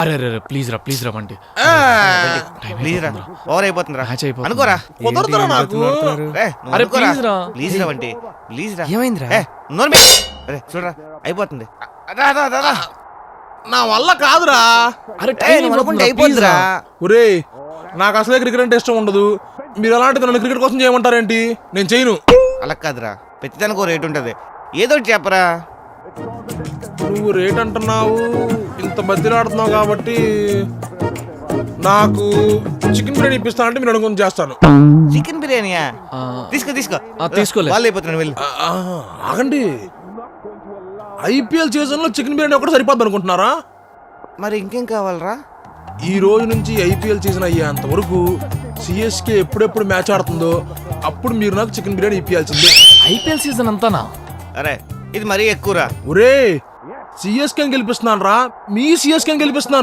అరే అరే ప్లీజ్ రా వంటి ప్లీజ్ రా, ఓవర్ అయిపోతుంది రా, మ్యాచ్ అయిపోతుంది. అనుకోరా. కుదరదురా నాకు. అరే please రా. ప్లీజ్ రా వంటి, ప్లీజ్ రా. ఏమైందిరా? నోర్మి. అరే చూడరా, అయిపోతుంది. రా. నా వల్ల కాదురా. అరే నువ్వు అనుకుంటే అయిపోతుందిరా. ఒరే నాకు అసలే క్రికెట్ అంటే ఇష్టం ఉండదు, మీరు అలాంటిది నన్ను క్రికెట్ కోసం చేయమంటారేంటి? నేను చేయను. అలా కాదురా, ప్రతిదానికి రేట్ ఉంటది, ఏదో ఒకటి చెప్పరా. నువ్వు రేట్ అంటున్నావు, ఇంత బద్దెలాడుతున్నావు కాబట్టి నాకు చికెన్ బిర్యానీ ఇప్పిస్తానంటే మీరు అనుకుని చేస్తాను. చికెన్ బిర్యానీయా? తీసుకో తీసుకోలే. వాళ్ళు అయిపోతున్నాను, వెళ్ళి. ఆగండి, ఐపీఎల్ సీజన్ లో చికెన్ బిర్యానీ ఒకటి సరిపోద్ది అనుకుంటున్నారా? మరి ఇంకేం కావాలరా? ఈ రోజు నుంచి ఐపీఎల్ సీజన్ అయ్యేంత వరకు సిఎస్కే ఎప్పుడెప్పుడు మ్యాచ్ ఆడుతుందో అప్పుడు మీరు నాకు చికెన్ బిర్యానీ ఇప్పియాల్సిందే. ఐపీఎల్ సీజన్ అంతానా? అరే ఇది మరీ ఎక్కువరా. ఒరే సిఎస్కే గెలిపిస్తున్నాను రా, మీ సిఎస్కే గెలిపిస్తున్నాను.